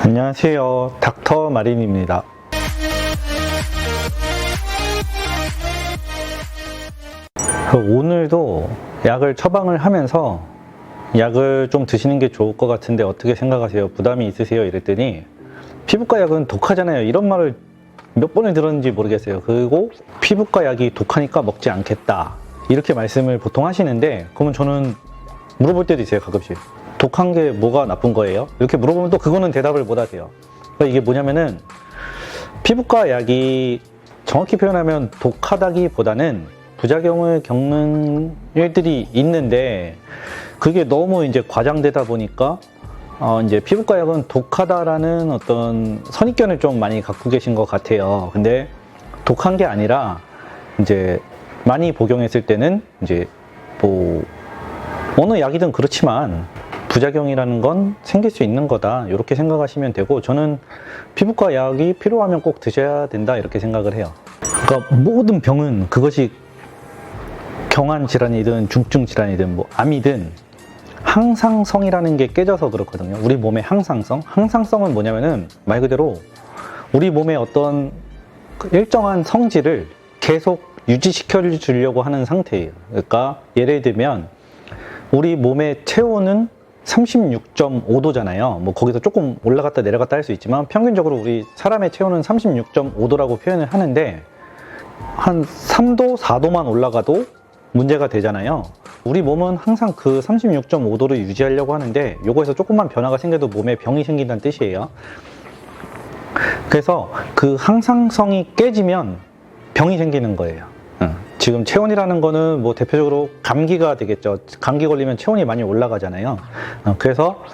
안녕하세요. 닥터 마린입니다. 오늘도 약을 처방을 하면서 약을 좀 드시는 게 좋을 것 같은데 어떻게 생각하세요? 부담이 있으세요? 이랬더니 피부과 약은 독하잖아요. 이런 말을 몇 번을 들었는지 모르겠어요. 그리고 피부과 약이 독하니까 먹지 않겠다. 이렇게 말씀을 보통 하시는데, 그러면 저는 물어볼 때도 있어요, 가끔씩. 독한 게 뭐가 나쁜 거예요? 이렇게 물어보면 또 그거는 대답을 못 하세요. 그러니까 이게 뭐냐면은 피부과 약이 정확히 표현하면 독하다기보다는 부작용을 겪는 일들이 있는데, 그게 너무 이제 과장되다 보니까 이제 피부과 약은 독하다라는 어떤 선입견을 좀 많이 갖고 계신 것 같아요. 근데 독한 게 아니라 이제 많이 복용했을 때는 이제 뭐 어느 약이든 그렇지만 부작용이라는 건 생길 수 있는 거다, 이렇게 생각하시면 되고, 저는 피부과 약이 필요하면 꼭 드셔야 된다, 이렇게 생각을 해요. 그러니까 모든 병은, 그것이 경한 질환이든 중증 질환이든 뭐 암이든 항상성이라는 게 깨져서 그렇거든요. 우리 몸의 항상성은 뭐냐면은 말 그대로 우리 몸의 어떤 일정한 성질을 계속 유지시켜 주려고 하는 상태예요. 그러니까 예를 들면 우리 몸의 체온은 36.5도잖아요. 뭐 거기서 조금 올라갔다 내려갔다 할 수 있지만 평균적으로 우리 사람의 체온은 36.5도라고 표현을 하는데, 한 3도, 4도만 올라가도 문제가 되잖아요. 우리 몸은 항상 그 36.5도를 유지하려고 하는데, 요거에서 조금만 변화가 생겨도 몸에 병이 생긴다는 뜻이에요. 그래서 그 항상성이 깨지면 병이 생기는 거예요. 지금 체온이라는 거는 뭐 대표적으로 감기가 되겠죠. 감기 걸리면 체온이 많이 올라가잖아요. 그래서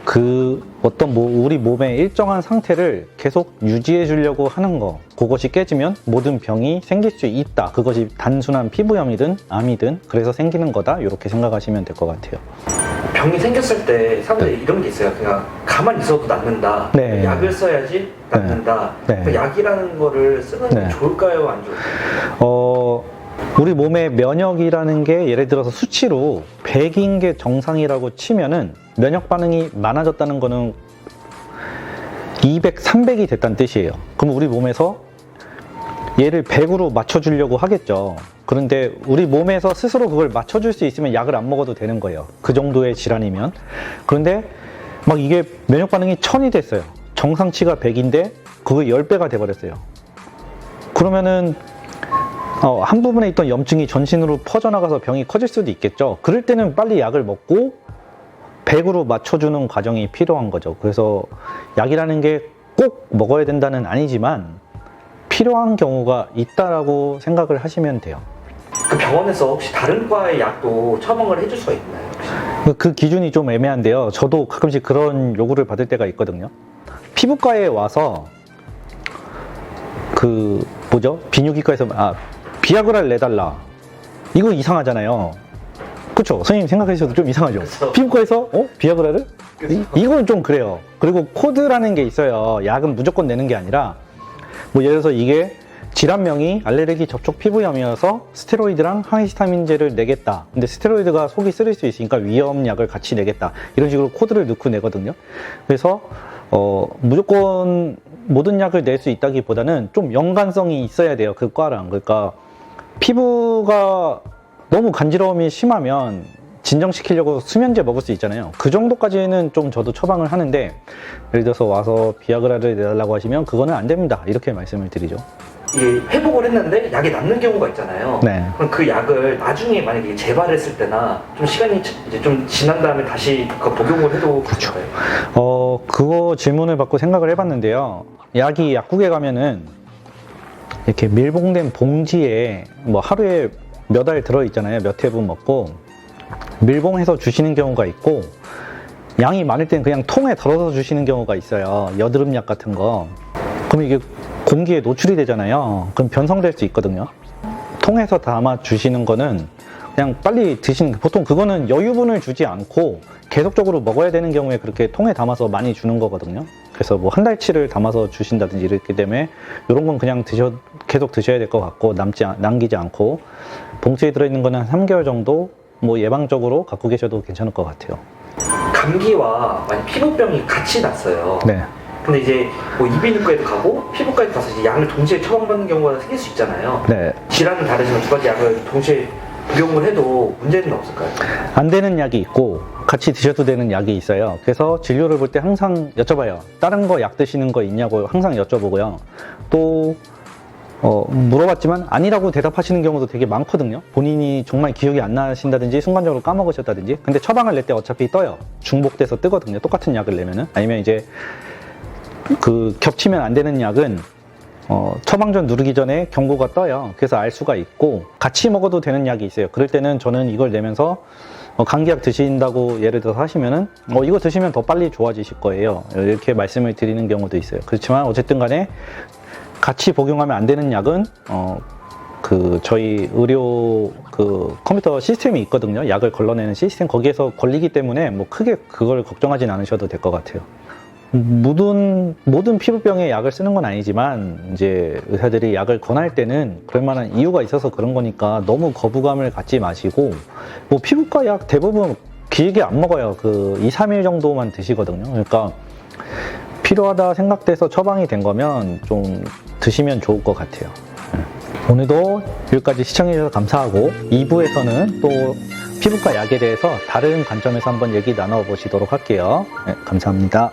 그 어떤 우리 몸의 일정한 상태를 계속 유지해 주려고 하는 거, 그것이 깨지면 모든 병이 생길 수 있다. 그것이 단순한 피부염이든 암이든 그래서 생기는 거다, 이렇게 생각하시면 될 것 같아요. 병이 생겼을 때 사람들이 이런 게 있어요. 그냥 가만히 있어도 낫는다. 네. 약을 써야지 낫는다. 네. 그 약이라는 거를 쓰는 게 좋을까요? 안 좋을까요? 우리 몸의 면역이라는 게 예를 들어서 수치로 100인 게 정상이라고 치면은 면역 반응이 많아졌다는 거는 200, 300이 됐다는 뜻이에요. 그럼 우리 몸에서 얘를 100으로 맞춰주려고 하겠죠. 그런데 우리 몸에서 스스로 그걸 맞춰줄 수 있으면 약을 안 먹어도 되는 거예요. 그 정도의 질환이면. 그런데 막 이게 면역 반응이 1000이 됐어요. 정상치가 100인데 그거 10배가 돼버렸어요. 그러면은 한 부분에 있던 염증이 전신으로 퍼져나가서 병이 커질 수도 있겠죠. 그럴 때는 빨리 약을 먹고 100으로 맞춰주는 과정이 필요한 거죠. 그래서 약이라는 게 꼭 먹어야 된다는 아니지만 필요한 경우가 있다라고 생각을 하시면 돼요. 그 병원에서 혹시 다른 과의 약도 처방을 해줄 수가 있나요? 혹시? 그 기준이 좀 애매한데요. 저도 가끔씩 그런 요구를 받을 때가 있거든요. 피부과에 와서 비뇨기과에서 비아그라를 내달라. 이거 이상하잖아요. 그쵸? 선생님 생각하셔도 좀 이상하죠? 그쵸. 피부과에서 비아그라를? 그쵸. 이건 좀 그래요. 그리고 코드라는 게 있어요. 약은 무조건 내는 게 아니라 뭐 예를 들어서 이게 질환명이 알레르기 접촉 피부염이어서 스테로이드랑 항히스타민제를 내겠다. 근데 스테로이드가 속이 쓰릴 수 있으니까 위험약을 같이 내겠다. 이런 식으로 코드를 넣고 내거든요. 그래서 무조건 모든 약을 낼 수 있다기보다는 좀 연관성이 있어야 돼요. 그 과랑. 그러니까 피부가 너무 간지러움이 심하면 진정시키려고 수면제 먹을 수 있잖아요. 그 정도까지는 좀 저도 처방을 하는데, 예를 들어서 와서 비아그라를 내달라고 하시면 그거는 안 됩니다, 이렇게 말씀을 드리죠. 이게 회복을 했는데 약이 남는 경우가 있잖아요. 네. 그럼 그 약을 나중에 만약에 재발했을 때나 좀 시간이 이제 좀 지난 다음에 다시 그 복용을 해도 괜찮을까요? 그거 질문을 받고 생각을 해봤는데요. 약이 약국에 가면은 이렇게 밀봉된 봉지에 뭐 하루에 몇 알 들어있잖아요. 몇 회분 먹고 밀봉해서 주시는 경우가 있고, 양이 많을 땐 그냥 통에 덜어서 주시는 경우가 있어요. 여드름약 같은 거. 그럼 이게 공기에 노출이 되잖아요. 그럼 변성될 수 있거든요. 통에서 담아 주시는 거는 그냥 빨리 보통 그거는 여유분을 주지 않고 계속적으로 먹어야 되는 경우에 그렇게 통에 담아서 많이 주는 거거든요. 그래서 뭐 한 달치를 담아서 주신다든지 이렇기 때문에 이런 건 그냥 계속 드셔야 될 것 같고, 남기지 않고 봉투에 들어있는 거는 한 3개월 정도 뭐 예방적으로 갖고 계셔도 괜찮을 것 같아요. 감기와 만약 피부병이 같이 났어요. 네. 근데 이제 뭐 이비인후과에도 가고 피부과에도 가서 이제 약을 동시에 처방받는 경우가 생길 수 있잖아요. 네. 질환은 다르지만 두 가지 약을 동시에 복용을 해도 문제는 없을까요? 안 되는 약이 있고 같이 드셔도 되는 약이 있어요. 그래서 진료를 볼 때 항상 여쭤봐요. 다른 거 약 드시는 거 있냐고 항상 여쭤보고요. 또 물어봤지만 아니라고 대답하시는 경우도 되게 많거든요. 본인이 정말 기억이 안 나신다든지 순간적으로 까먹으셨다든지. 근데 처방을 낼 때 어차피 떠요. 중복돼서 뜨거든요. 똑같은 약을 내면은. 아니면 이제 그 겹치면 안 되는 약은 처방전 누르기 전에 경고가 떠요. 그래서 알 수가 있고 같이 먹어도 되는 약이 있어요. 그럴 때는 저는 이걸 내면서 감기약 드신다고 예를 들어서 하시면은 이거 드시면 더 빨리 좋아지실 거예요. 이렇게 말씀을 드리는 경우도 있어요. 그렇지만 어쨌든 간에 같이 복용하면 안 되는 약은 저희 의료 컴퓨터 시스템이 있거든요. 약을 걸러내는 시스템 거기에서 걸리기 때문에 뭐 크게 그걸 걱정하진 않으셔도 될 것 같아요. 모든 피부병에 약을 쓰는 건 아니지만 이제 의사들이 약을 권할 때는 그럴 만한 이유가 있어서 그런 거니까 너무 거부감을 갖지 마시고 뭐 피부과 약 대부분 길게 안 먹어요. 2, 3일 정도만 드시거든요. 그러니까 필요하다 생각돼서 처방이 된 거면 좀 드시면 좋을 것 같아요. 오늘도 여기까지 시청해주셔서 감사하고 2부에서는 또 피부과 약에 대해서 다른 관점에서 한번 얘기 나눠보시도록 할게요. 네, 감사합니다.